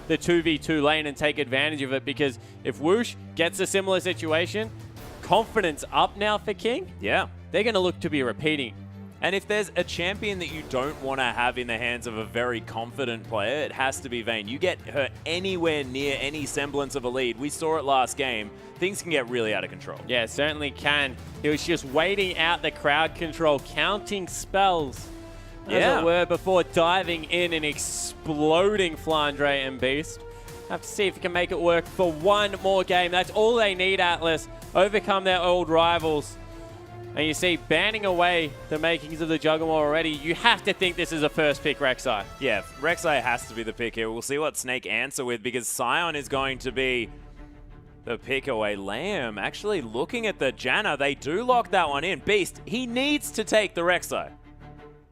the 2v2 lane and take advantage of it, because if Whoosh gets a similar situation, confidence up now for King. Yeah. They're going to look to be repeating. And if there's a champion that you don't want to have in the hands of a very confident player, it has to be Vayne. You get her anywhere near any semblance of a lead. We saw it last game. Things can get really out of control. Yeah, certainly can. He was just waiting out the crowd control, counting spells, as it were, before diving in and exploding Flandre and Beast. Have to see if he can make it work for one more game. That's all they need, Atlas. Overcome their old rivals. And you see, banning away the makings of the Juggernaut already, you have to think this is a first pick Rek'Sai. Yeah, Rek'Sai has to be the pick here. We'll see what Snake answer with, because Sion is going to be the pick away. Lamb actually looking at the Janna. They do lock that one in. Beast, he needs to take the Rek'Sai.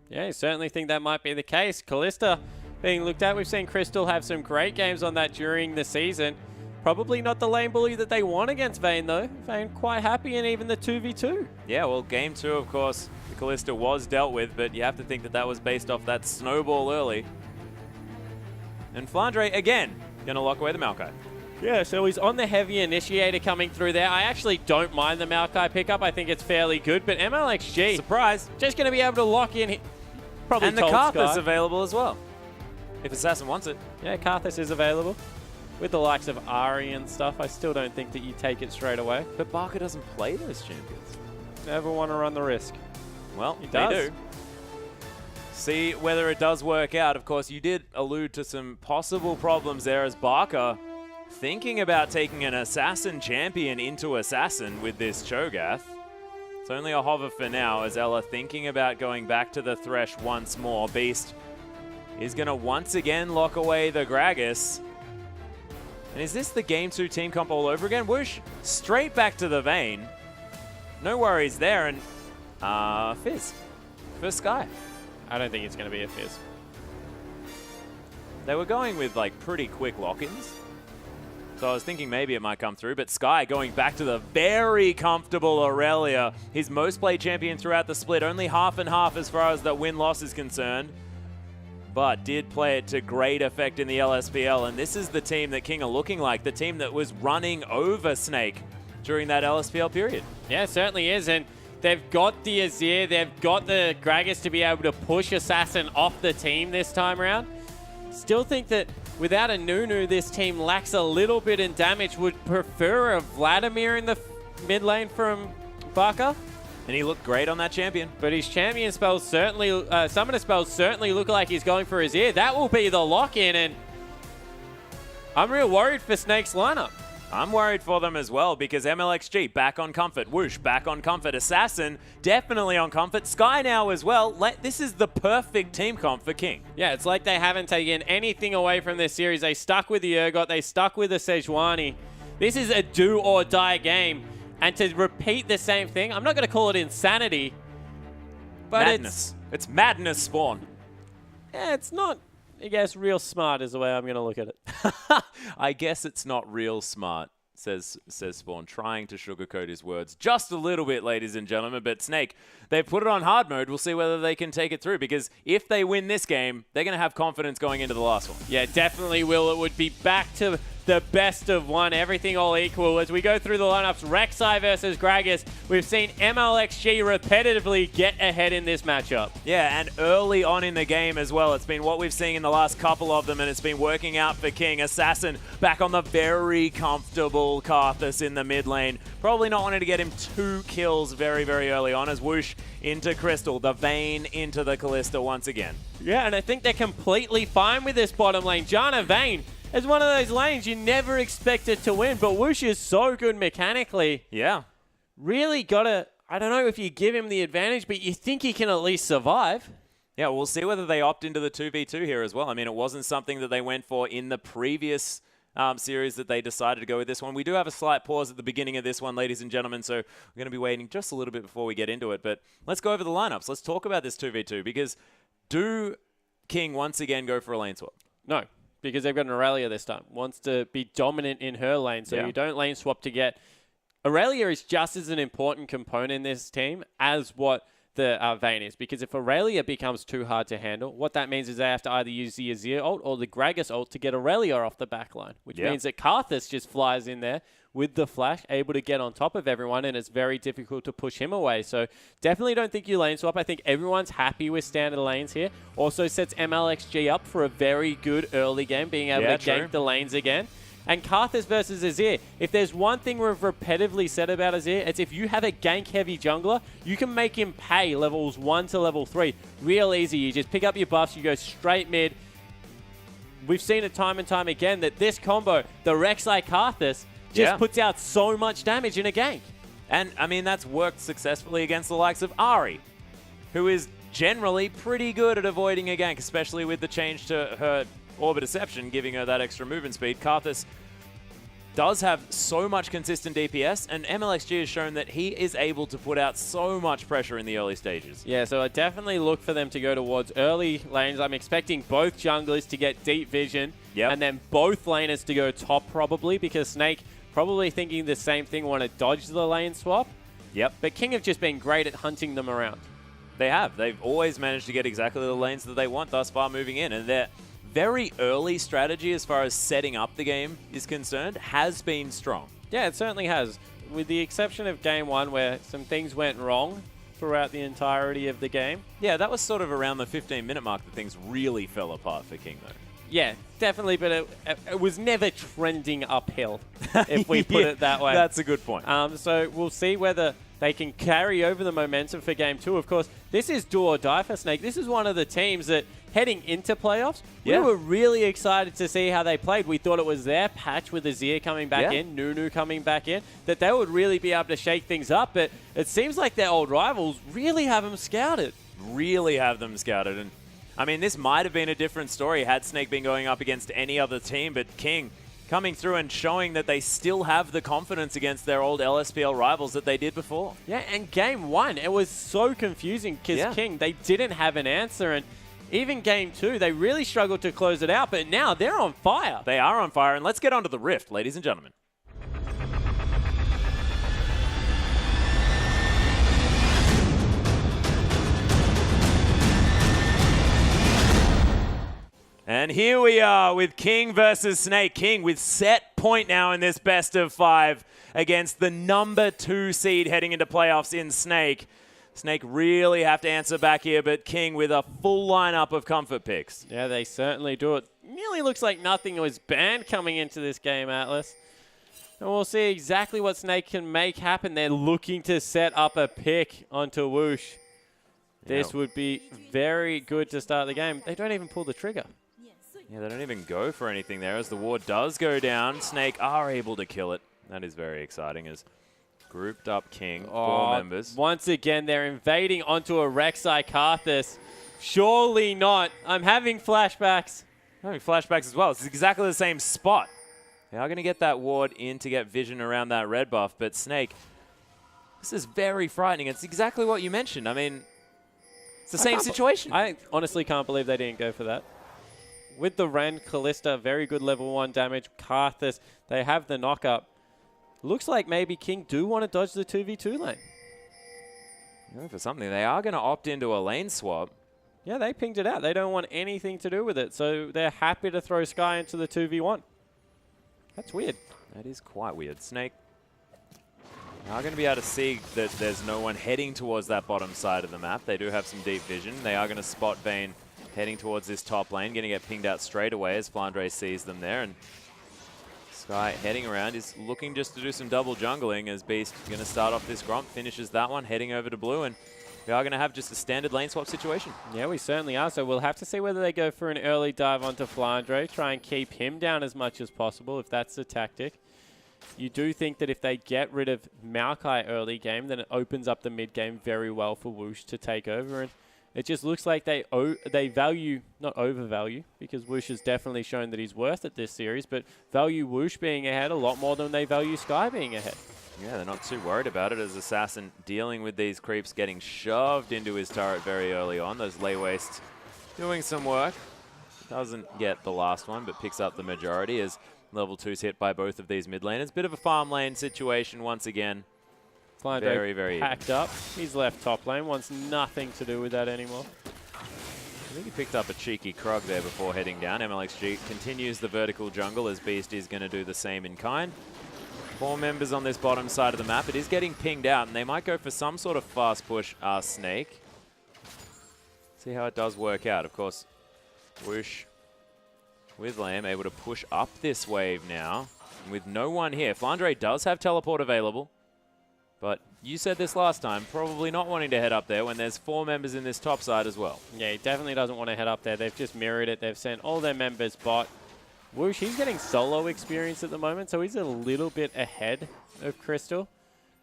Yeah, I certainly think that might be the case. Kalista being looked at. We've seen Crystal have some great games on that during the season. Probably not the lane bully that they want against Vayne, though. Vayne quite happy in even the 2v2. Yeah, well, game 2, of course, the Kalista was dealt with, but you have to think that that was based off that snowball early. And Flandre, again, going to lock away the Maokai. Yeah, so he's on the heavy initiator coming through there. I actually don't mind the Maokai pickup. I think it's fairly good, but MLXG... Surprise! Just going to be able to lock in... Probably and the Karthus available as well, if Assassin wants it. Yeah, Karthus is available. With the likes of Ari and stuff, I still don't think that you take it straight away. But Barker doesn't play those champions. Never want to run the risk. Well, he they does. do. See whether it does work out. Of course, you did allude to some possible problems there as Barker thinking about taking an Assassin champion into Assassin with this Cho'Gath. It's only a hover for now, as Ella thinking about going back to the Thresh once more. Beast is going to once again lock away the Gragas. And is this the Game 2 team comp all over again? Whoosh, straight back to the Vayne. No worries there. And Fizz for Sky. I don't think it's going to be a Fizz. They were going with like pretty quick lock-ins. So I was thinking maybe it might come through. But Sky going back to the very comfortable Aurelia. His most played champion throughout the split. Only half and half as far as the win-loss is concerned. But did play it to great effect in the LSPL. And this is the team that King are looking like, the team that was running over Snake during that LSPL period. Yeah, it certainly is. And they've got the Azir, they've got the Gragas to be able to push Assassin off the team this time around. Still think that without a Nunu, this team lacks a little bit in damage. Would prefer a Vladimir in the mid lane from Barker. And he looked great on that champion. But his champion spells certainly, summoner spells certainly look like he's going for his ear. That will be the lock-in, and I'm real worried for Snake's lineup. I'm worried for them as well, because MLXG back on comfort. Whoosh back on comfort. Assassin definitely on comfort. Sky now as well. This is the perfect team comp for King. Yeah, it's like they haven't taken anything away from this series. They stuck with the Urgot. They stuck with the Sejuani. This is a do-or-die game. And to repeat the same thing, I'm not going to call it insanity, but madness. It's madness, Spawn. Yeah, it's not, I guess, real smart is the way I'm going to look at it. I guess it's not real smart, says Spawn, trying to sugarcoat his words just a little bit, ladies and gentlemen. But Snake, they've put it on hard mode. We'll see whether they can take it through, because if they win this game, they're going to have confidence going into the last one. Yeah, definitely will. It would be back to the best of one, everything all equal. As we go through the lineups, Rek'Sai versus Gragas, we've seen MLXG repetitively get ahead in this matchup. Yeah, and early on in the game as well. It's been what we've seen in the last couple of them, and it's been working out for King. Assassin back on the very comfortable Karthus in the mid lane. Probably not wanting to get him 2 kills very, very early on, as Whoosh into Crystal, the Vayne into the Kalista once again. Yeah, and I think they're completely fine with this bottom lane. Janna Vayne is one of those lanes you never expected to win, but Whoosh is so good mechanically. Yeah. Really got to, I don't know if you give him the advantage, but you think he can at least survive. Yeah, we'll see whether they opt into the 2v2 here as well. I mean, it wasn't something that they went for in the previous series that they decided to go with this one. We do have a slight pause at the beginning of this one, ladies and gentlemen, so we're going to be waiting just a little bit before we get into it. But let's go over the lineups. Let's talk about this 2v2, because do King once again go for a lane swap? No, because they've got an Aurelia this time. Wants to be dominant in her lane, so you don't lane swap to get... Aurelia is just as an important component in this team as what the Vayne is, because if Aurelia becomes too hard to handle, what that means is they have to either use the Azir ult or the Gragas ult to get Aurelia off the back line, which means that Karthus just flies in there with the flash, able to get on top of everyone, and it's very difficult to push him away. So definitely don't think you lane swap. I think everyone's happy with standard lanes here. Also sets MLXG up for a very good early game, being able to gank the lanes again. And Karthus versus Azir, if there's one thing we've repetitively said about Azir, it's if you have a gank-heavy jungler, you can make him pay levels 1 to level 3 real easy. You just pick up your buffs, you go straight mid. We've seen it time and time again that this combo, the Rek'Sai Karthus, just puts out so much damage in a gank. And, I mean, that's worked successfully against the likes of Ahri, who is generally pretty good at avoiding a gank, especially with the change to her Orbit Deception, giving her that extra movement speed. Karthus does have so much consistent DPS, and MLXG has shown that he is able to put out so much pressure in the early stages. Yeah, so I definitely look for them to go towards early lanes. I'm expecting both junglers to get deep vision, and then both laners to go top probably, because Snake probably thinking the same thing, want to dodge the lane swap. But King have just been great at hunting them around. They have. They've always managed to get exactly the lanes that they want thus far moving in, and they're very early strategy as far as setting up the game is concerned has been strong. Yeah, it certainly has. With the exception of game 1 where some things went wrong throughout the entirety of the game. Yeah, that was sort of around the 15-minute mark that things really fell apart for King, though. Yeah, definitely, but it was never trending uphill, if we put it that way. That's a good point. So we'll see whether they can carry over the momentum for game 2. Of course, this is do or die for Snake. This is one of the teams that, heading into playoffs, we were really excited to see how they played. We thought it was their patch with Azir coming back in, Nunu coming back in, that they would really be able to shake things up. But it seems like their old rivals really have them scouted. Really have them scouted. And I mean, this might have been a different story had Snake been going up against any other team, but King coming through and showing that they still have the confidence against their old LSPL rivals that they did before. Yeah, and game 1, it was so confusing because King, they didn't have an answer, and even game 2, they really struggled to close it out, but now they're on fire. They are on fire, and let's get onto the Rift, ladies and gentlemen. And here we are with King versus Snake. King with set point now in this best of 5 against the number 2 seed heading into playoffs in Snake. Snake really have to answer back here, but King with a full lineup of comfort picks. Yeah, they certainly do. It nearly looks like nothing was banned coming into this game, Atlas. And we'll see exactly what Snake can make happen. They're looking to set up a pick onto Whoosh. This would be very good to start the game. They don't even pull the trigger. Yeah, they don't even go for anything there as the ward does go down. Snake are able to kill it. That is very exciting as grouped up King, 4 members. Once again, they're invading onto a Rek'Sai Karthus. Surely not. I'm having flashbacks. Having flashbacks as well. It's exactly the same spot. They are going to get that ward in to get vision around that red buff, but Snake, this is very frightening. It's exactly what you mentioned. I mean, it's the same situation. I honestly can't believe they didn't go for that. With the Ren, Kalista, very good level 1 damage. Karthus, they have the knock-up. Looks like maybe King do want to dodge the 2v2 lane. For something, they are going to opt into a lane swap. Yeah, they pinged it out. They don't want anything to do with it, so they're happy to throw Sky into the 2v1. That's weird. That is quite weird. Snake are going to be able to see that there's no one heading towards that bottom side of the map. They do have some deep vision. They are going to spot Vayne heading towards this top lane, going to get pinged out straight away as Flandre sees them there. And Sky heading around is looking just to do some double jungling as Beast going to start off this Gromp, finishes that one, heading over to blue, and we are going to have just a standard lane swap situation. Yeah, we certainly are. So we'll have to see whether they go for an early dive onto Flandre, try and keep him down as much as possible if that's the tactic. You do think that if they get rid of Maokai early game, then it opens up the mid game very well for Whoosh to take over. And it just looks like they value, not overvalue, because Whoosh has definitely shown that he's worth it this series, but value Whoosh being ahead a lot more than they value Sky being ahead. Yeah, they're not too worried about it as Assassin dealing with these creeps, getting shoved into his turret very early on. Those lay wastes doing some work. Doesn't get the last one, but picks up the majority as level 2's hit by both of these mid laners. Bit of a farm lane situation once again. Flying very packed up. He's left top lane, wants nothing to do with that anymore. I think he picked up a cheeky Krog there before heading down. MLXG continues the vertical jungle as Beast is going to do the same in kind. 4 members on this bottom side of the map. It is getting pinged out, and they might go for some sort of fast push Snake. See how it does work out. Of course, Whoosh with Lamb able to push up this wave now. With no one here. Flandre does have teleport available. But you said this last time, probably not wanting to head up there when there's 4 members in this top side as well. Yeah, he definitely doesn't want to head up there. They've just mirrored it. They've sent all their members bot. Whoosh, he's getting solo experience at the moment, so he's a little bit ahead of Crystal.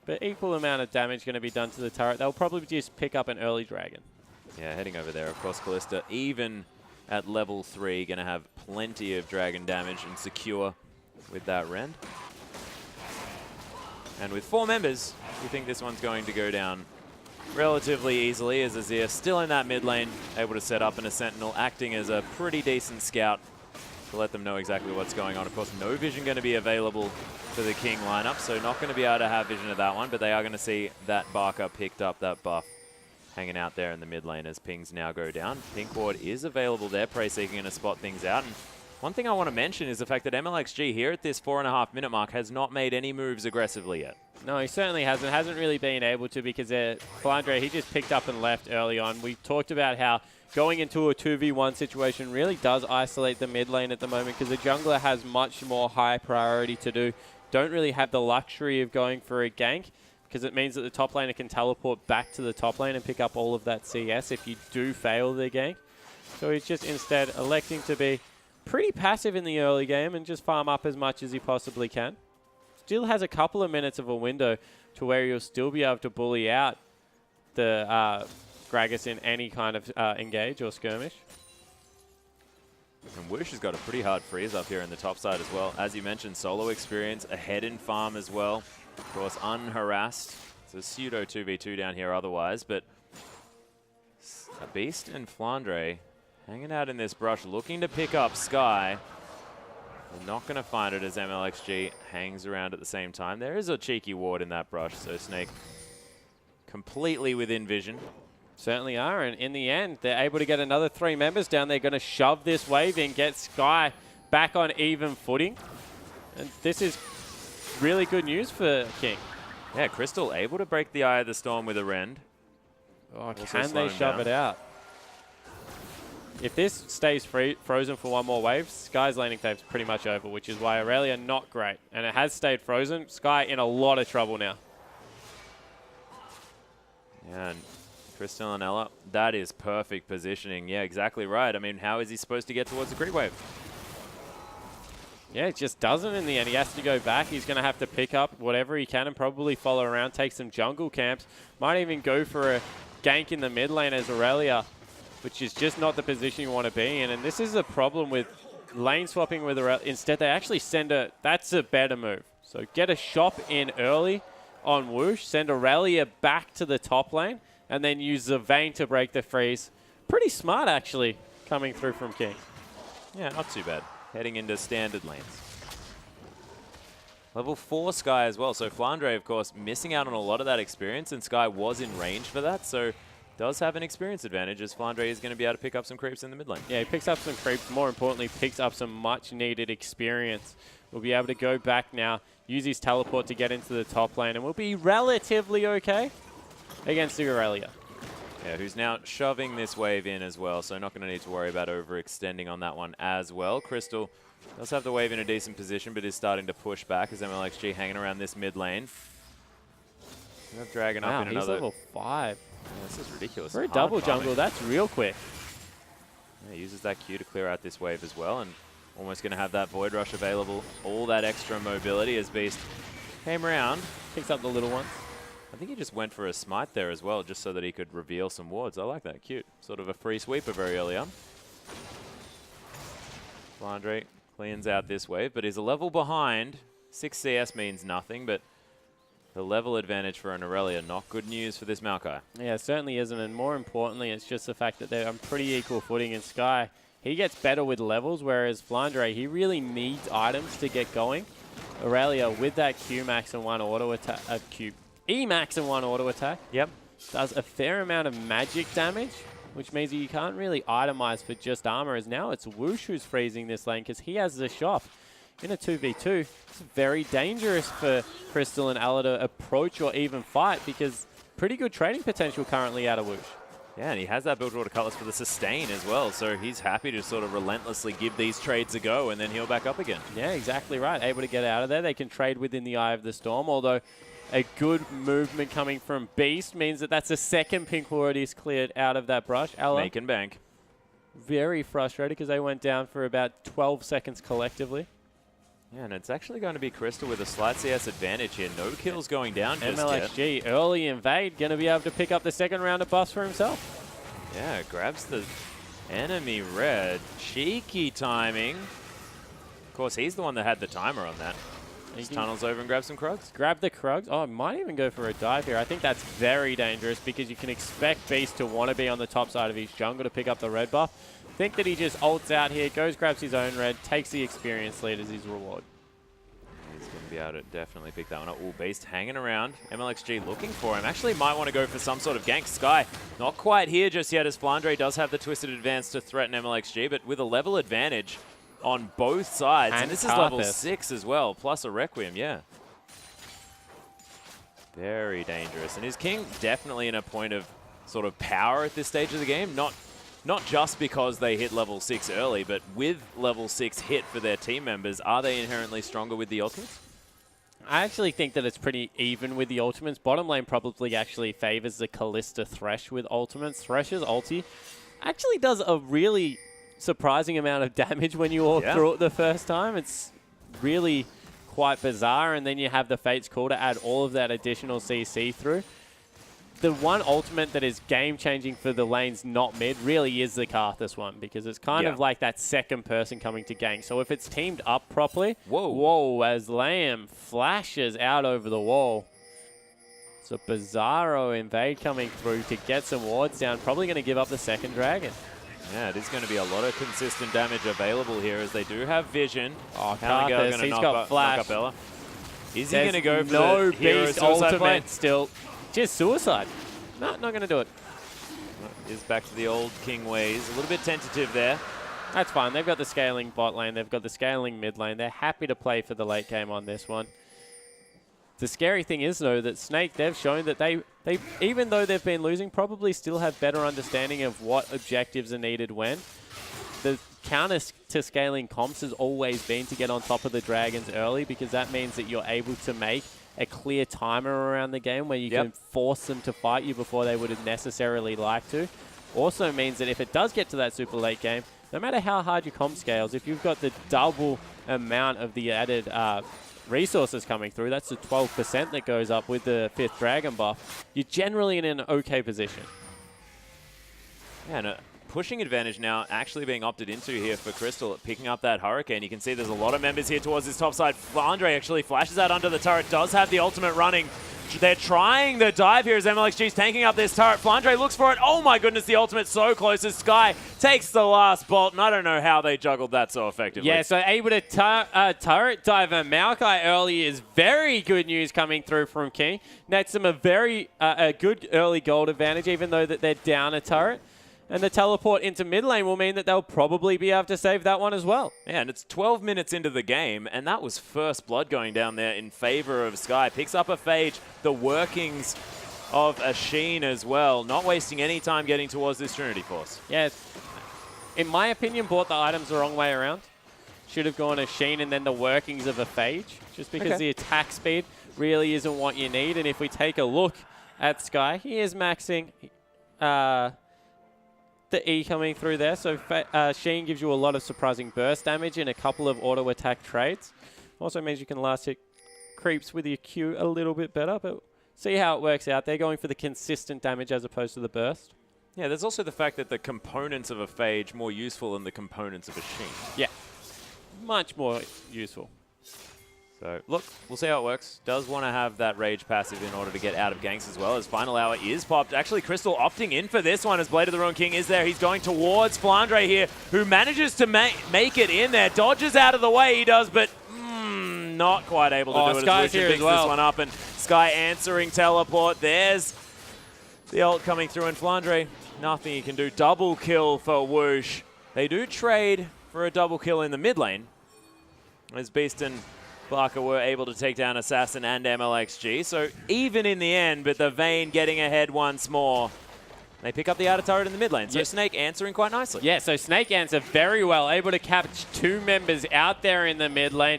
But equal amount of damage going to be done to the turret. They'll probably just pick up an early dragon. Yeah, heading over there. Of course, Callista, even at level 3, going to have plenty of dragon damage and secure with that rend. And with 4 members, we think this one's going to go down relatively easily as Azir still in that mid lane, able to set up in a Sentinel, acting as a pretty decent scout to let them know exactly what's going on. Of course, no vision going to be available for the King lineup, so not going to be able to have vision of that one, but they are going to see that Barker picked up that buff hanging out there in the mid lane as pings now go down. Pink ward is available there, Prey Seeking going to spot things out. And one thing I want to mention is the fact that MLXG here at this 4.5 minute mark has not made any moves aggressively yet. No, he certainly hasn't. Hasn't really been able to because Flandre, he just picked up and left early on. We talked about how going into a 2v1 situation really does isolate the mid lane at the moment because the jungler has much more high priority to do. Don't really have the luxury of going for a gank because it means that the top laner can teleport back to the top lane and pick up all of that CS if you do fail the gank. So he's just instead electing to be pretty passive in the early game and just farm up as much as he possibly can. Still has a couple of minutes of a window to where you'll still be able to bully out the Gragas in any kind of engage or skirmish. And Whoosh has got a pretty hard freeze up here in the top side as well. As you mentioned, solo experience, ahead in farm as well. Of course, unharassed. It's a pseudo 2v2 down here otherwise, but a Beast and Flandre hanging out in this brush, looking to pick up Sky. We're not going to find it as MLXG hangs around at the same time. There is a cheeky ward in that brush, so Snake completely within vision. Certainly are, and in the end, they're able to get another 3 members down. They're going to shove this wave in, get Sky back on even footing. And this is really good news for King. Yeah, Crystal able to break the Eye of the Storm with a rend. Oh, can they shove it out? If this stays frozen for one more wave, Sky's laning phase's pretty much over, which is why Aurelia not great. And it has stayed frozen. Sky in a lot of trouble now. Yeah, and Crystal and Ella, that is perfect positioning. Yeah, exactly right. I mean, how is he supposed to get towards the creep wave? Yeah, it just doesn't in the end. He has to go back. He's going to have to pick up whatever he can and probably follow around, take some jungle camps. Might even go for a gank in the mid lane as Aurelia, which is just not the position you want to be in. And this is a problem with lane swapping with Aurelia. Instead, they actually send a... That's a better move. So get a shop in early on Whoosh, send Aurelia back to the top lane, and then use the Vayne to break the freeze. Pretty smart, actually, coming through from King. Yeah, not too bad. Heading into standard lanes. Level 4 Sky as well. So Flandre, of course, missing out on a lot of that experience, and Sky was in range for that. So does have an experience advantage as Flandre is going to be able to pick up some creeps in the mid lane. Yeah, he picks up some creeps. More importantly, picks up some much-needed experience. We'll be able to go back now, use his teleport to get into the top lane, and we'll be relatively okay against the Aurelia. Yeah, who's now shoving this wave in as well, so not going to need to worry about overextending on that one as well. Crystal does have the wave in a decent position, but is starting to push back as MLXG hanging around this mid lane. We have Dragon up in another... He's level 5. Yeah, this is ridiculous. For a double jungle, that's real quick. Yeah, uses that Q to clear out this wave as well, and almost going to have that Void Rush available. All that extra mobility as Beast came around. Picks up the little one. I think he just went for a smite there as well, just so that he could reveal some wards. I like that. Cute. Sort of a free sweeper very early on. Flandre cleans out this wave, but he's a level behind. 6 CS means nothing, but the level advantage for an Aurelia, not good news for this Maokai. Yeah, it certainly isn't, and more importantly, it's just the fact that they're on pretty equal footing in Sky. He gets better with levels, whereas Flandre, he really needs items to get going. Aurelia, with that Q max and one auto attack, E-Max and 1 auto attack. Yep. Does a fair amount of magic damage, which means you can't really itemize for just armor, as now it's Whoosh who's freezing this lane because he has the shop. In a 2v2, it's very dangerous for Crystal and Ella to approach or even fight because pretty good trading potential currently out of Whoosh. Yeah, and he has that Bilgewater Cutlass for the sustain as well, so he's happy to sort of relentlessly give these trades a go and then heal back up again. Yeah, exactly right. Able to get out of there. They can trade within the Eye of the Storm, although a good movement coming from Beast means that that's the second pink ward he's cleared out of that brush. Ella, Make and bank. very frustrated because they went down for about 12 seconds collectively. Yeah, and it's actually going to be Crystal with a slight CS advantage here. No kills going down just yet. MLXG, early invade, going to be able to pick up the second round of buffs for himself. Yeah, grabs the enemy red. Cheeky timing. Of course, he's the one that had the timer on that. Just tunnels over and grabs some Krugs. Grab the Krugs. Oh, might even go for a dive here. I think that's very dangerous because you can expect Beast to want to be on the top side of each jungle to pick up the red buff. Think that he just ults out here, goes, grabs his own red, takes the experience lead as his reward. He's going to be able to definitely pick that one up. Ooh, Beast hanging around. MLXG looking for him. Actually might want to go for some sort of gank. Sky not quite here just yet as Flandre does have the Twisted Advance to threaten MLXG, but with a level advantage on both sides. And this is level 6 as well, plus a Requiem, yeah. Very dangerous. And his King definitely in a point of sort of power at this stage of the game. Not just because they hit level 6 early, but with level 6 hit for their team members, are they inherently stronger with the ultimates? I actually think that it's pretty even with the ultimates. Bottom lane probably actually favors the Kalista Thresh with ultimates. Thresh's ulti actually does a really surprising amount of damage when you walk through it the first time. It's really quite bizarre, and then you have the Fate's Call to add all of that additional CC through. The one ultimate that is game-changing for the lanes not mid really is the Karthus one, because it's kind of like that second person coming to gank. So if it's teamed up properly, whoa, as Lamb flashes out over the wall. So Bizarro invade coming through to get some wards down, probably going to give up the second dragon. Yeah, it is going to be a lot of consistent damage available here as they do have vision. Oh, Karthus, he's got flash. Knock up Ella. Is he going to go for no the hero Beast suicide ultimate play? still? Just suicide. No, not going to do it. Is back to the old King ways. A little bit tentative there. That's fine. They've got the scaling bot lane. They've got the scaling mid lane. They're happy to play for the late game on this one. The scary thing is, though, that Snake, they've shown that they even though they've been losing, probably still have better understanding of what objectives are needed when. The counter to scaling comps has always been to get on top of the dragons early, because that means that you're able to make a clear timer around the game where you can force them to fight you before they would have necessarily like to. Also means that if it does get to that super late game, no matter how hard your comp scales, if you've got the double amount of the added resources coming through, that's the 12% that goes up with the 5th dragon buff, you're generally in an okay position. Yeah, and a pushing advantage now actually being opted into here for Crystal, picking up that Hurricane. You can see there's a lot of members here towards this top side. Flandre actually flashes out under the turret, does have the ultimate running. They're trying the dive here as MLXG's tanking up this turret. Flandre looks for it. Oh my goodness, the ultimate so close as Sky takes the last bolt. And I don't know how they juggled that so effectively. Yeah, so able to turret diver Maokai early is very good news coming through from King. Nets them a very a good early gold advantage, even though that they're down a turret. And the teleport into mid lane will mean that they'll probably be able to save that one as well. Yeah, and it's 12 minutes into the game, and that was first blood going down there in favor of Sky. Picks up a Phage, the workings of a Sheen as well. Not wasting any time getting towards this Trinity Force. Yeah, in my opinion, bought the items the wrong way around. Should have gone a Sheen and then the workings of a Phage, just because the attack speed really isn't what you need. And if we take a look at Sky, he is maxing the E coming through there. So Sheen gives you a lot of surprising burst damage in a couple of auto attack trades. Also means you can last hit creeps with your Q a little bit better, but see how it works out. They're going for the consistent damage as opposed to the burst. Yeah, there's also the fact that the components of a Phage more useful than the components of a Sheen. Yeah, much more useful. So, look, we'll see how it works. Does want to have that Rage passive in order to get out of ganks as well, as Final Hour is popped. Actually, Crystal opting in for this one as Blade of the Ruined King is there. He's going towards Flandre here, who manages to make it in there. Dodges out of the way, he does, but not quite able to do it. Sky's here picks as well. This one up, and Sky answering teleport. There's the ult coming through, and Flandre, nothing he can do. Double kill for Whoosh. They do trade for a double kill in the mid lane, as Beast and Barker were able to take down Assassin and MLXG. So even in the end, but the Vayne getting ahead once more. They pick up the outer turret in the mid lane. So Snake answering quite nicely. Yeah, so Snake answer very well. Able to catch 2 members out there in the mid lane.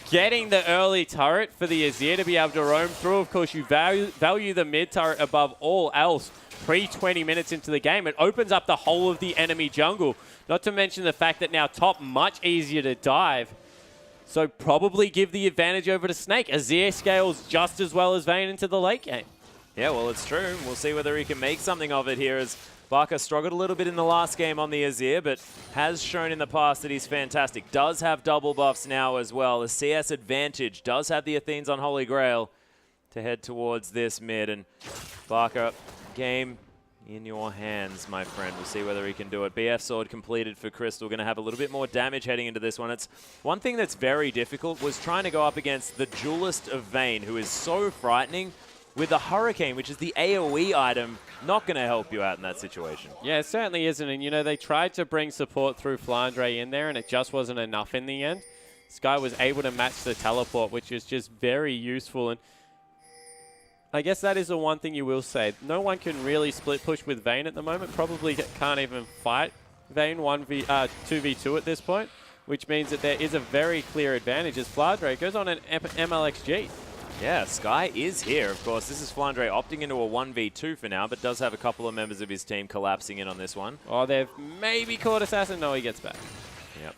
Getting the early turret for the Azir to be able to roam through. Of course, you value the mid turret above all else pre-20 minutes into the game. It opens up the whole of the enemy jungle. Not to mention the fact that now top much easier to dive. So probably give the advantage over to Snake. Azir scales just as well as Vayne into the late game. Yeah, well, it's true. We'll see whether he can make something of it here, as Barker struggled a little bit in the last game on the Azir, but has shown in the past that he's fantastic. Does have double buffs now as well. The CS advantage does have the Athenes on Holy Grail to head towards this mid. And Barker, game in your hands, my friend. We'll see whether he can do it. BF Sword completed for Crystal. Going to have a little bit more damage heading into this one. It's one thing that's very difficult was trying to go up against the Duelist of Vayne, who is so frightening, with the Hurricane, which is the AoE item, not going to help you out in that situation. Yeah, it certainly isn't. And, you know, they tried to bring support through Flandre in there, and it just wasn't enough in the end. Sky was able to match the teleport, which is just very useful. And I guess that is the one thing you will say. No one can really split push with Vayne at the moment. Probably can't even fight Vayne 2v2 at this point, which means that there is a very clear advantage as Flandre goes on an MLXG. Yeah, Sky is here. Of course, this is Flandre opting into a 1v2 for now, but does have a couple of members of his team collapsing in on this one. Oh, they've maybe caught Assassin. No, he gets back. Yep,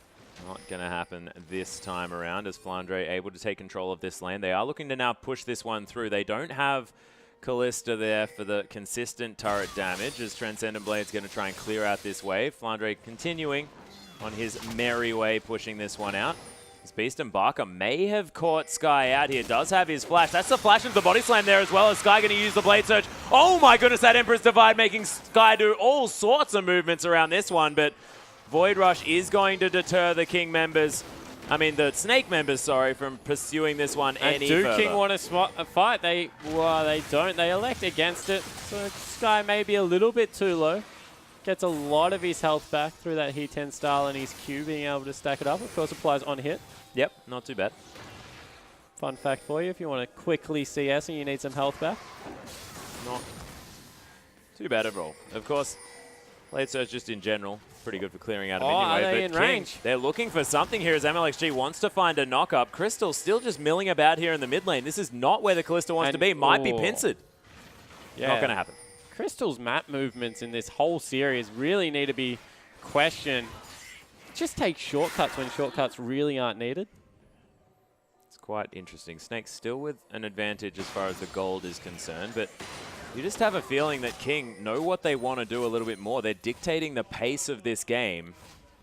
not going to happen this time around, as Flandre able to take control of this lane. They are looking to now push this one through. They don't have Kalista there for the consistent turret damage, as Transcendent Blade's going to try and clear out this wave. Flandre continuing on his merry way, pushing this one out. Beast and Barker may have caught Sky out here. Does have his flash. That's the flash into the body slam there as well, as Sky going to use the Blade Surge. Oh my goodness, that Emperor's Divide making Sky do all sorts of movements around this one, but Void Rush is going to deter the King members, the Snake members, sorry, from pursuing this one any further. Do King want to fight? They don't. They elect against it. So Sky may be a little bit too low. Gets a lot of his health back through that Heat 10 style and his Q being able to stack it up. Of course, applies on hit. Yep, not too bad. Fun fact for you, if you want to quickly CS and you need some health back. Not too bad at all. Of course, Blade Surge just in general, pretty good for clearing out of are anyway. they in range? They're looking for something here as MLXG wants to find a knock-up. Crystal still just milling about here in the mid lane. This is not where the Kalista wants to be. Might be pincered. Yeah. Not going to happen. Crystal's map movements in this whole series really need to be questioned. Just take shortcuts when shortcuts really aren't needed. It's quite interesting. Snake's still with an advantage as far as the gold is concerned, but you just have a feeling that King know what they want to do a little bit more. They're dictating the pace of this game,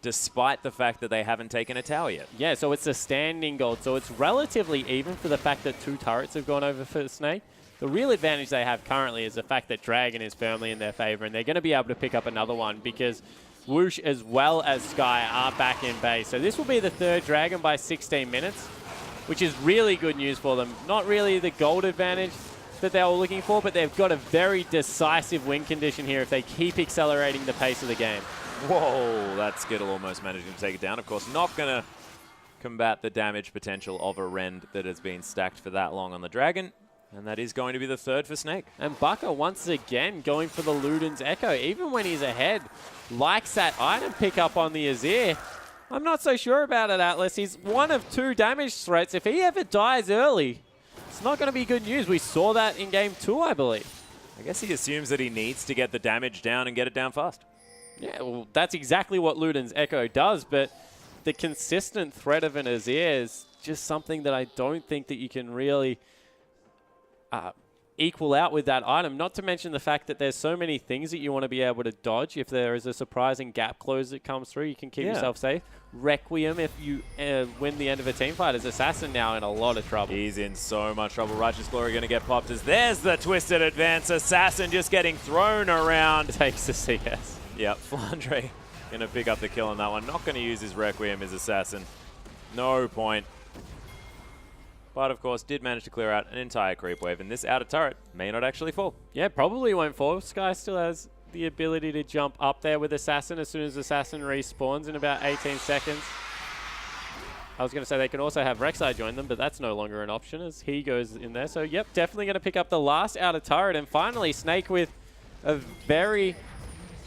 despite the fact that they haven't taken a tower yet. Yeah, so it's a standing gold. So it's relatively even for the fact that 2 turrets have gone over for Snake. The real advantage they have currently is the fact that Dragon is firmly in their favor, and they're going to be able to pick up another one because Whoosh as well as Sky are back in base. So this will be the 3rd Dragon by 16 minutes, which is really good news for them. Not really the gold advantage that they were looking for, but they've got a very decisive win condition here if they keep accelerating the pace of the game. Whoa, that Skittle almost managing to take it down. Of course, not going to combat the damage potential of a Rend that has been stacked for that long on the Dragon. And that is going to be the 3rd for Snake. And Barker once again going for the Luden's Echo. Even when he's ahead, likes that item pickup on the Azir. I'm not so sure about it, Atlas. He's one of 2 damage threats. If he ever dies early, it's not going to be good news. We saw that in Game 2, I believe. I guess he assumes that he needs to get the damage down and get it down fast. Yeah, well, that's exactly what Luden's Echo does, but the consistent threat of an Azir is just something that I don't think that you can really equal out with that item, not to mention the fact that there's so many things that you want to be able to dodge. If there is a surprising gap close that comes through, you can keep yourself safe. Requiem, if you win the end of a team fight, as Assassin now in a lot of trouble. He's in so much trouble. Righteous Glory going to get popped as there's the twisted advance. Assassin just getting thrown around. Takes the CS. Yep, Flandre going to pick up the kill on that one. Not going to use his Requiem as Assassin. No point. but of course did manage to clear out an entire creep wave, and this outer turret may not actually fall. Yeah, probably won't fall. Sky still has the ability to jump up there with Assassin as soon as Assassin respawns in about 18 seconds. I was going to say they can also have Rek'Sai join them, but that's no longer an option as he goes in there. So, yep, definitely going to pick up the last outer turret. And finally, Snake with a very,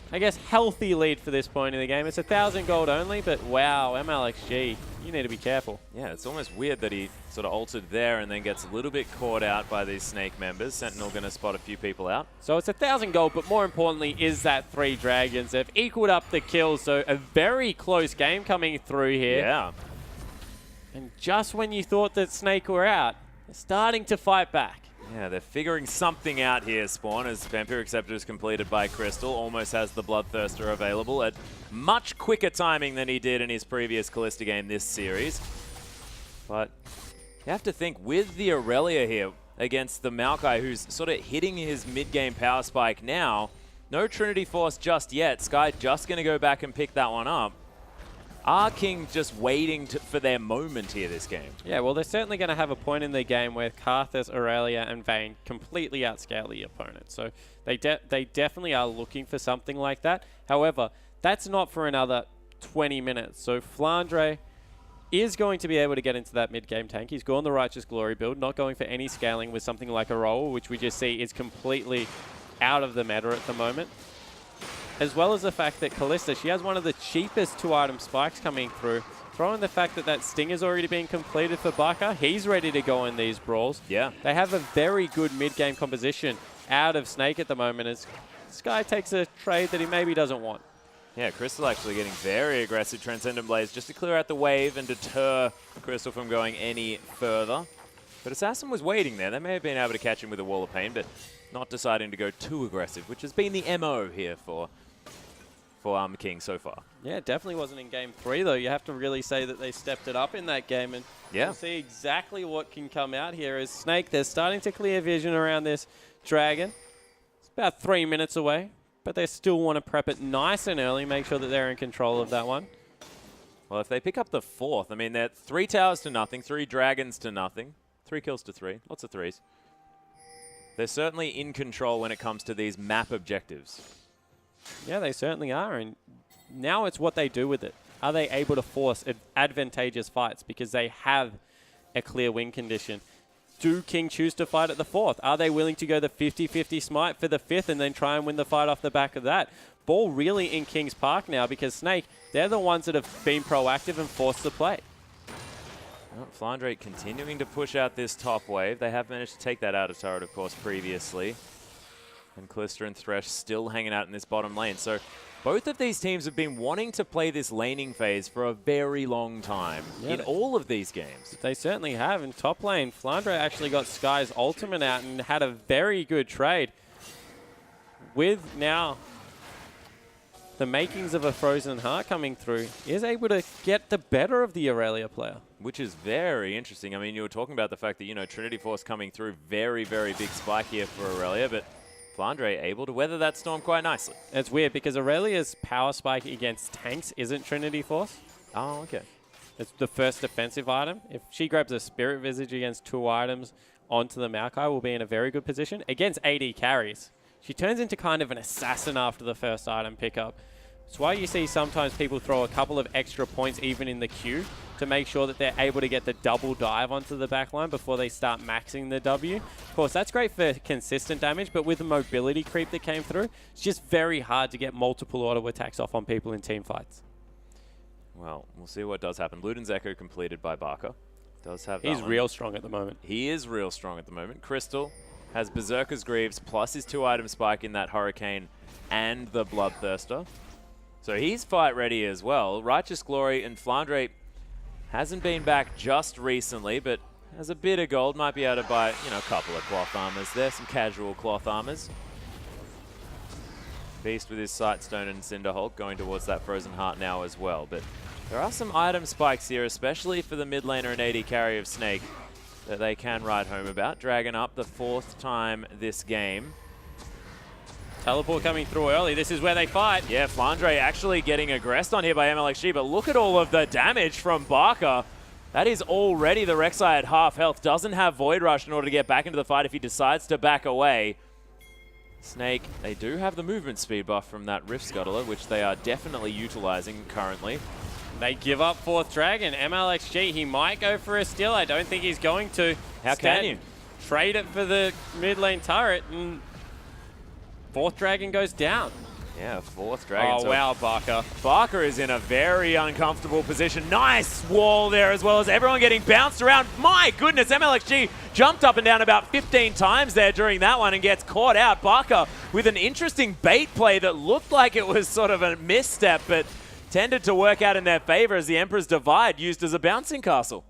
I guess, healthy lead for this point in the game. It's 1,000 gold only, but wow, MLXG, you need to be careful. Yeah, it's almost weird that he sort of altered there and then gets a little bit caught out by these Snake members. Sentinel going to spot a few people out. So it's 1,000 gold, but more importantly is that 3 dragons. They've equaled up the kills, so a very close game coming through here. Yeah. And just when you thought that Snake were out, they're starting to fight back. Yeah, they're figuring something out here, Spawn, as Vampiric Scepter is completed by Crystal. Almost has the Bloodthirster available at much quicker timing than he did in his previous Callista game this series. But you have to think, with the Aurelia here against the Maokai, who's sort of hitting his mid-game power spike now, no Trinity Force just yet. Sky just going to go back and pick that one up. Are King just waiting for their moment here this game? Yeah, well, they're certainly going to have a point in the game where Karthus, Aurelia, and Vayne completely outscale the opponent. So they definitely are looking for something like that. However, that's not for another 20 minutes. So Flandre is going to be able to get into that mid-game tank. He's gone the Righteous Glory build, not going for any scaling with something like a roll, which we just see is completely out of the meta at the moment. As well as the fact that Callista, she has one of the cheapest 2-item spikes coming through. Throw in the fact that that Stinger's already been completed for Baka. He's ready to go in these brawls. Yeah. They have a very good mid-game composition out of Snake at the moment as Sky takes a trade that he maybe doesn't want. Yeah, Crystal actually getting very aggressive. Transcendent Blaze just to clear out the wave and deter Crystal from going any further. But Assassin was waiting there. They may have been able to catch him with a Wall of Pain, but not deciding to go too aggressive, which has been the MO here for King so far. Yeah, it definitely wasn't in Game 3, though. You have to really say that they stepped it up in that game, and we'll see exactly what can come out here as Snake, they're starting to clear vision around this Dragon. It's about 3 minutes away, but they still want to prep it nice and early, make sure that they're in control of that one. Well, if they pick up the 4th, I mean, they're 3 towers to nothing, 3 dragons to nothing, 3 kills to 3, lots of 3s. They're certainly in control when it comes to these map objectives. Yeah, they certainly are, and now it's what they do with it. Are they able to force advantageous fights because they have a clear win condition? Do King choose to fight at the 4th? Are they willing to go the 50-50 smite for the 5th and then try and win the fight off the back of that? Ball really in King's Park now because Snake, they're the ones that have been proactive and forced the play. Well, Flandre continuing to push out this top wave. They have managed to take that outer turret, of course, previously. And Callista and Thresh still hanging out in this bottom lane. So both of these teams have been wanting to play this laning phase for a very long time in all of these games. They certainly have. In top lane, Flandre actually got Sky's ultimate out and had a very good trade. With now the makings of a Frozen Heart coming through, is able to get the better of the Aurelia player. Which is very interesting. I mean, you were talking about the fact that, you know, Trinity Force coming through, very, very big spike here for Aurelia, but Flandre able to weather that storm quite nicely. It's weird because Aurelia's power spike against tanks isn't Trinity Force. Oh, okay. It's the first defensive item. If she grabs a Spirit Visage against 2 items onto the Maokai, will be in a very good position. Against AD carries, she turns into kind of an assassin after the first item pickup. It's why you see sometimes people throw a couple of extra points even in the queue to make sure that they're able to get the double dive onto the backline before they start maxing the W. Of course, that's great for consistent damage, but with the mobility creep that came through, it's just very hard to get multiple auto attacks off on people in team fights. Well, we'll see what does happen. Luden's Echo completed by Barker. Does have that He's one. real strong at the moment. He is real strong at the moment. Crystal has Berserker's Greaves plus his 2-item spike in that Hurricane and the Bloodthirster. So he's fight ready as well. Righteous Glory and Flandre hasn't been back just recently, but has a bit of gold. Might be able to buy, you know, a couple of cloth armors there, some casual cloth armors. Beast with his Sightstone and Cinderhulk going towards that Frozen Heart now as well. But there are some item spikes here, especially for the mid laner and AD carry of Snake, that they can ride home about. Dragon up the 4th time this game. Teleport coming through early. This is where they fight. Yeah, Flandre actually getting aggressed on here by MLXG, but look at all of the damage from Barker. That is already the Rek'Sai at half health. Doesn't have Void Rush in order to get back into the fight if he decides to back away. Snake, they do have the movement speed buff from that Rift Scuttler, which they are definitely utilizing currently. They give up 4th Dragon. MLXG, he might go for a steal. I don't think he's going to. How can you? Trade it for the mid lane turret, and 4th Dragon goes down. Yeah, 4th Dragon. Oh, wow, Barker. Barker is in a very uncomfortable position. Nice wall there, as well as everyone getting bounced around. My goodness, MLXG jumped up and down about 15 times there during that one and gets caught out. Barker with an interesting bait play that looked like it was sort of a misstep, but tended to work out in their favor as the Emperor's Divide used as a bouncing castle.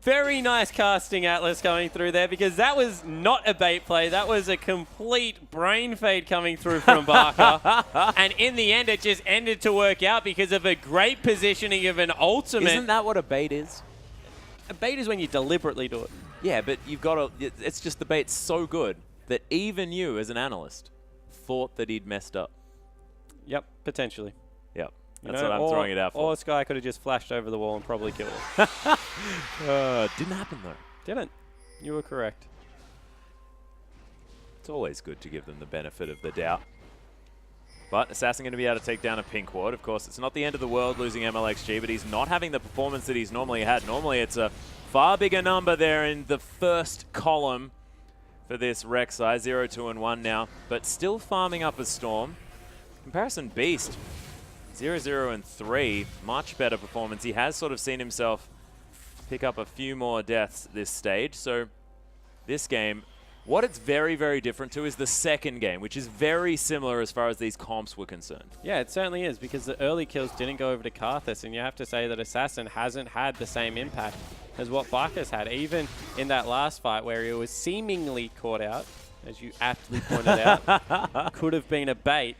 Very nice casting, Atlas, going through there, because that was not a bait play. That was a complete brain fade coming through from Barker. And in the end, it just ended to work out because of a great positioning of an ultimate. Isn't that what a bait is? A bait is when you deliberately do it. Yeah, but you've got to, it's just the bait's so good that even you, as an analyst, thought that he'd messed up. Yep, potentially. Yep. That's what I'm throwing it out for. Or Sky could have just flashed over the wall and probably killed him. Didn't happen, though. Didn't. You were correct. It's always good to give them the benefit of the doubt. But Assassin going to be able to take down a pink ward. Of course, it's not the end of the world losing MLXG, but he's not having the performance that he's normally had. Normally, it's a far bigger number there in the first column for this Rek'Sai. 0, 2, and 1 now, but still farming up a Storm. Comparison Beast. 0, 0, and 3. Much better performance. He has sort of seen himself pick up a few more deaths this stage. So this game, what it's very, very different to is the second game, which is very similar as far as these comps were concerned. Yeah, it certainly is, because the early kills didn't go over to Karthus, and you have to say that Assassin hasn't had the same impact as what Barker's had, even in that last fight where he was seemingly caught out, as you aptly pointed out. Could have been a bait.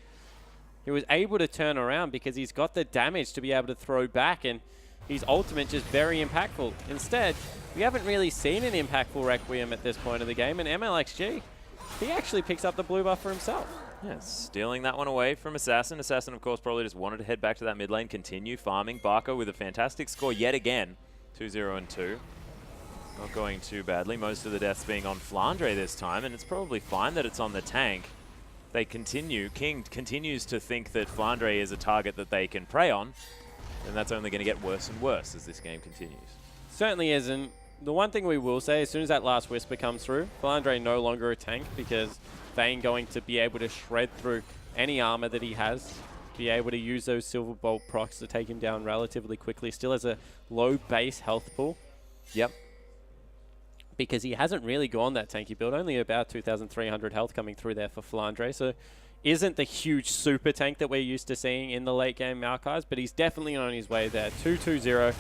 He was able to turn around because he's got the damage to be able to throw back, and his ultimate just very impactful. Instead, we haven't really seen an impactful Requiem at this point of the game, and MLXG, he actually picks up the blue buff for himself. Yeah, stealing that one away from Assassin. Assassin, of course, probably just wanted to head back to that mid lane, continue farming. Barker with a fantastic score yet again, 2, 0, and 2. Not going too badly. Most of the deaths being on Flandre this time, and it's probably fine that it's on the tank. They continue. King continues to think that Flandre is a target that they can prey on, and that's only going to get worse and worse as this game continues. Certainly isn't. The one thing we will say, as soon as that last Whisper comes through, Flandre no longer a tank, because Vayne going to be able to shred through any armor that he has, be able to use those Silver Bolt procs to take him down relatively quickly. Still has a low base health pool. Yep. Because he hasn't really gone that tanky build, only about 2,300 health coming through there for Flandre, so isn't the huge super tank that we're used to seeing in the late game Maokai's, but he's definitely on his way there. 2-2-0,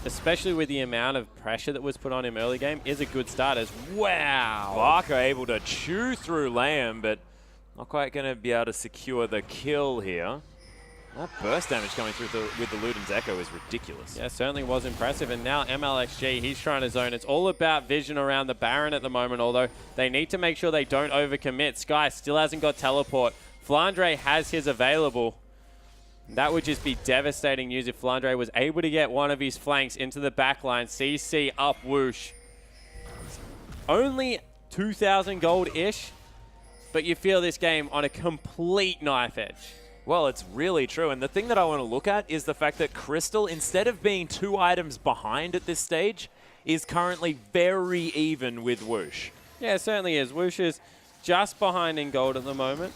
especially with the amount of pressure that was put on him early game, is a good start as wow. Barker able to chew through Liam, but not quite going to be able to secure the kill here. That burst damage coming through with the Luden's Echo is ridiculous. Yeah, certainly was impressive. And now MLXG, he's trying to zone. It's all about vision around the Baron at the moment, although they need to make sure they don't overcommit. Sky still hasn't got teleport. Flandre has his available. That would just be devastating news if Flandre was able to get one of his flanks into the backline. CC up whoosh. Only 2,000 gold-ish, but you feel this game on a complete knife edge. Well, it's really true. And the thing that I want to look at is the fact that Crystal, instead of being 2 items behind at this stage, is currently very even with Whoosh. Yeah, it certainly is. Whoosh is just behind in gold at the moment.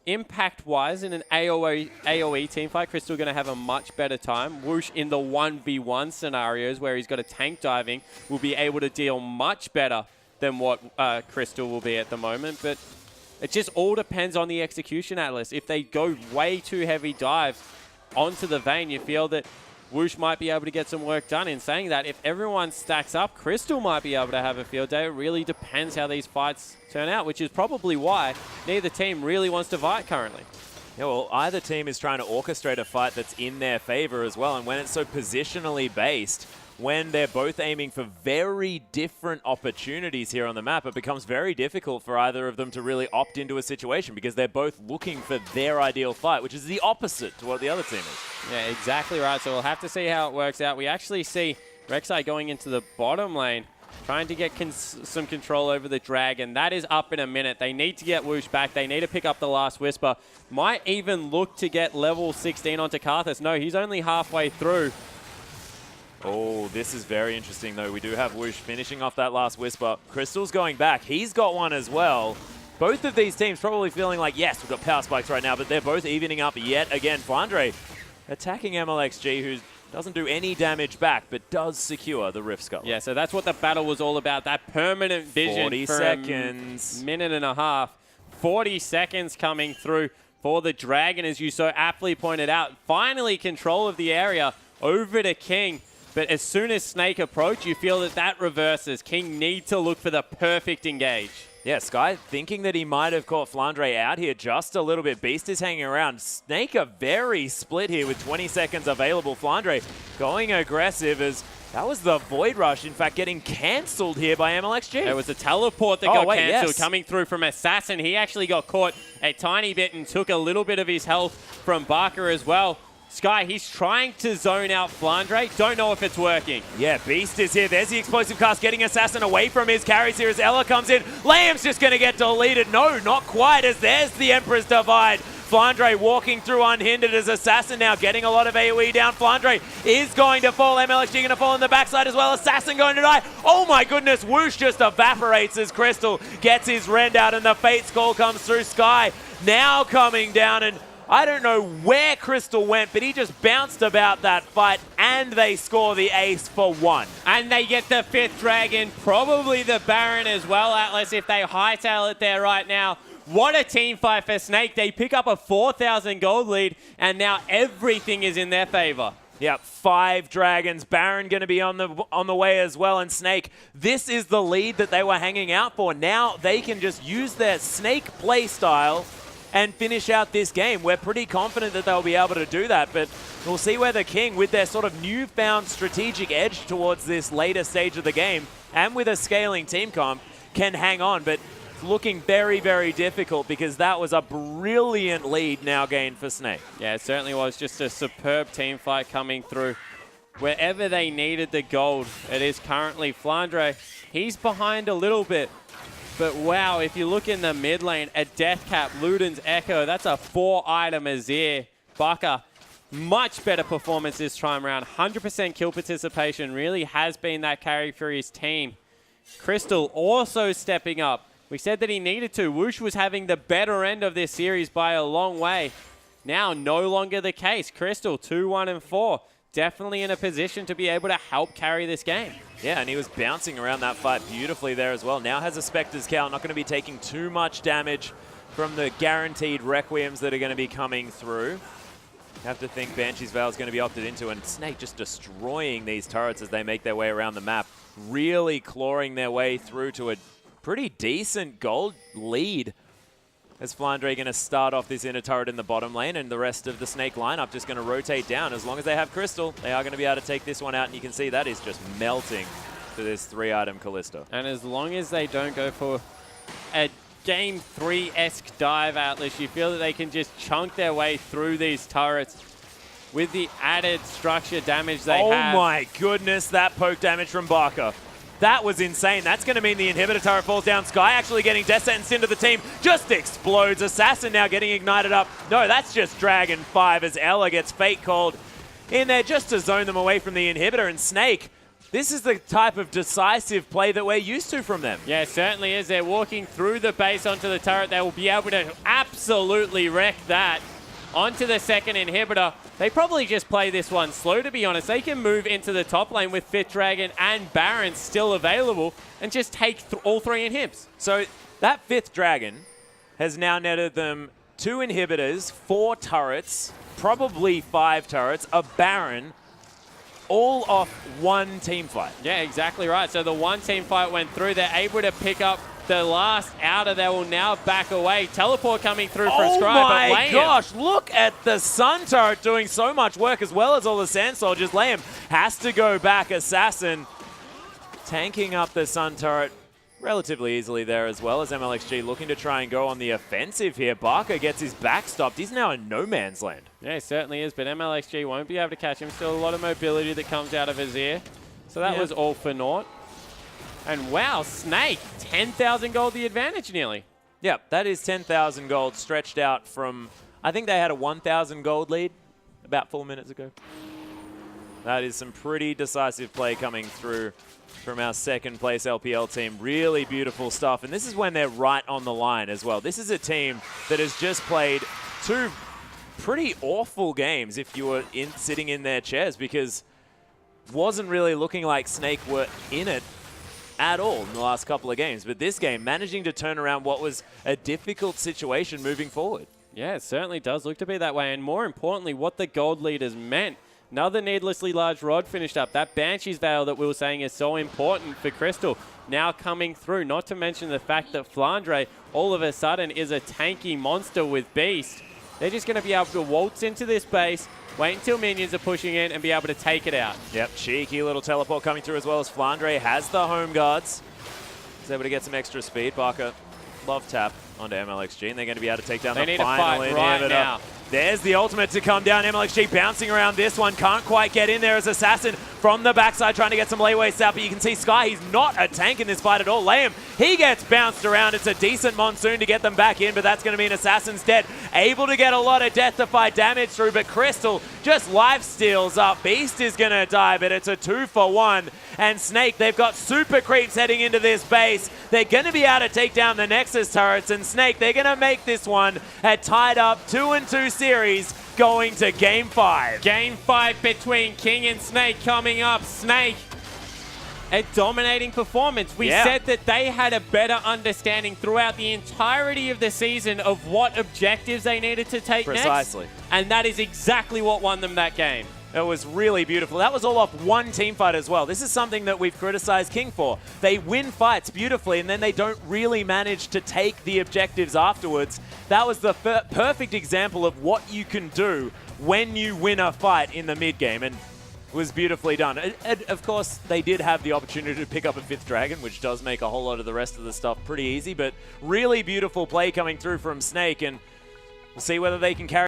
Impact-wise, in an AoE teamfight, Crystal going to have a much better time. Whoosh in the 1v1 scenarios where he's got a tank diving will be able to deal much better than what Crystal will be at the moment. But it just all depends on the execution, Atlas. If they go way too heavy dive onto the Vayne, you feel that Whoosh might be able to get some work done. In saying that, if everyone stacks up, Crystal might be able to have a field day. It really depends how these fights turn out, which is probably why neither team really wants to fight currently. Yeah, well, either team is trying to orchestrate a fight that's in their favor as well. And when it's so positionally based, when they're both aiming for very different opportunities here on the map, it becomes very difficult for either of them to really opt into a situation because they're both looking for their ideal fight, which is the opposite to what the other team is. Yeah, exactly right. So we'll have to see how it works out. We actually see Rek'Sai going into the bottom lane, trying to get some control over the Dragon. That is up in a minute. They need to get Whoosh back. They need to pick up the last Whisper. Might even look to get level 16 onto Karthus. No, he's only halfway through. Oh, this is very interesting, though. We do have Whoosh finishing off that last Whisper. Crystal's going back. He's got one as well. Both of these teams probably feeling like, yes, we've got power spikes right now, but they're both evening up yet again. Flandre attacking MLXG, who doesn't do any damage back, but does secure the Rift Skull. Yeah, so that's what the battle was all about. That permanent vision 40 for seconds. A minute and a half. 40 seconds coming through for the Dragon, as you so aptly pointed out. Finally control of the area over to King. But as soon as Snake approach, you feel that that reverses. King need to look for the perfect engage. Yeah, Sky thinking that he might have caught Flandre out here just a little bit. Beast is hanging around. Snake are very split here with 20 seconds available. Flandre going aggressive as that was the Void Rush, in fact, getting cancelled here by MLXG. There was a teleport that got cancelled, yes. coming through from Assassin. He actually got caught a tiny bit and took a little bit of his health from Barker as well. Sky, he's trying to zone out Flandre. Don't know if it's working. Yeah, Beast is here. There's the explosive cast getting Assassin away from his carries here as Ella comes in. Liam's just going to get deleted. No, not quite, as there's the Emperor's Divide. Flandre walking through unhindered as Assassin now getting a lot of AoE down. Flandre is going to fall. MLXG going to fall on the backside as well. Assassin going to die. Oh my goodness, Whoosh just evaporates as Crystal gets his rend out and the Fate's Call comes through. Sky now coming down, and I don't know where Crystal went, but he just bounced about that fight, and they score the ace for 1. And they get the 5th Dragon, probably the Baron as well, Atlas, if they hightail it there right now. What a team fight for Snake. They pick up a 4,000 gold lead, and now everything is in their favor. Yep, 5 Dragons. Baron going to be on the way as well, and Snake, this is the lead that they were hanging out for. Now they can just use their Snake play style and finish out this game. We're pretty confident that they'll be able to do that, but we'll see whether King, with their sort of newfound strategic edge towards this later stage of the game, and with a scaling team comp, can hang on. But it's looking very, very difficult because that was a brilliant lead now gained for Snake. Yeah, it certainly was. Just a superb team fight coming through. Wherever they needed the gold, it is currently Flandre. He's behind a little bit. But wow, if you look in the mid lane, a Death Cap, Luden's Echo, that's a 4-item Azir. Barker, much better performance this time around. 100% kill participation, really has been that carry for his team. Crystal also stepping up. We said that he needed to. Whoosh was having the better end of this series by a long way. Now, no longer the case. Crystal, 2-1-4. Definitely in a position to be able to help carry this game. Yeah, and he was bouncing around that fight beautifully there as well. Now has a Spectre's Cowl, not going to be taking too much damage from the guaranteed Requiems that are going to be coming through. Have to think Banshee's Veil is going to be opted into, and Snake just destroying these turrets as they make their way around the map, really clawing their way through to a pretty decent gold lead. As Flandre going to start off this inner turret in the bottom lane, and the rest of the Snake lineup just going to rotate down. As long as they have Crystal, they are going to be able to take this one out, and you can see that is just melting for this 3-item Kalista. And as long as they don't go for a Game 3-esque dive, Atlas, you feel that they can just chunk their way through these turrets with the added structure damage they have. Oh my goodness, that poke damage from Barker. That was insane. That's going to mean the inhibitor turret falls down. Sky actually getting death sentence into the team. Just explodes. Assassin now getting ignited up. No, that's just Dragon 5 as Ella gets fate called in there just to zone them away from the inhibitor. And Snake, this is the type of decisive play that we're used to from them. Yeah, it certainly is. They're walking through the base onto the turret. They will be able to absolutely wreck that. Onto the second inhibitor. They probably just play this one slow, to be honest. They can move into the top lane with 5th Dragon and Baron still available and just take all 3 inhibs. So that 5th Dragon has now netted them 2 inhibitors, 4 turrets, probably 5 turrets, a Baron, all off 1 team fight. Yeah, exactly right. So the 1 team fight went through. They're able to pick up the last outer. They will now back away. Teleport coming through for Oh Scribe. my gosh, look at the Sun Turret doing so much work as well as all the Sand Soldiers. Liam has to go back. Assassin tanking up the Sun Turret relatively easily there as well as MLXG looking to try and go on the offensive here. Barker gets his back stopped. He's now in no man's land. Yeah, he certainly is, but MLXG won't be able to catch him. Still a lot of mobility that comes out of Azir. So that was all for naught. And wow, Snake, 10,000 gold the advantage nearly. Yeah, that is 10,000 gold stretched out from, I think they had a 1,000 gold lead about 4 minutes ago. That is some pretty decisive play coming through from our second place LPL team. Really beautiful stuff. And this is when they're right on the line as well. This is a team that has just played 2 pretty awful games if you were sitting in their chairs, because wasn't really looking like Snake were in it at all in the last couple of games. But this game, managing to turn around what was a difficult situation moving forward. Yeah, it certainly does look to be that way. And more importantly, what the gold leaders meant. Another needlessly large rod finished up. That Banshee's Veil that we were saying is so important for Crystal now coming through. Not to mention the fact that Flandre all of a sudden is a tanky monster with Beast. They're just going to be able to waltz into this base, wait until minions are pushing in, and be able to take it out. Yep, cheeky little teleport coming through, as well as Flandre has the home guards. He's able to get some extra speed. Barker, love tap onto MLXG, and they're going to be able to take down the final inhibitor. They need to fight right now. There's the ultimate to come down. MLXG bouncing around this one. Can't quite get in there as Assassin from the backside trying to get some layways out. But you can see Sky, he's not a tank in this fight at all. Liam, he gets bounced around. It's a decent Monsoon to get them back in, but that's going to mean Assassin's dead. Able to get a lot of death to fight damage through, but Crystal just life steals up. Beast is going to die, but it's a 2-for-1. And Snake, they've got super creeps heading into this base. They're going to be able to take down the Nexus turrets. And Snake, they're going to make this one a tied up 2-2 series going to Game 5. Game 5 between King and Snake coming up. Snake, a dominating performance. We said that they had a better understanding throughout the entirety of the season of what objectives they needed to take Precisely. next. And that is exactly what won them that game. It was really beautiful. That was all off one team fight as well. This is something that we've criticized King for. They win fights beautifully, and then they don't really manage to take the objectives afterwards. That was the perfect example of what you can do when you win a fight in the mid-game, and it was beautifully done. And of course, they did have the opportunity to pick up a 5th dragon, which does make a whole lot of the rest of the stuff pretty easy, but really beautiful play coming through from Snake, and we'll see whether they can carry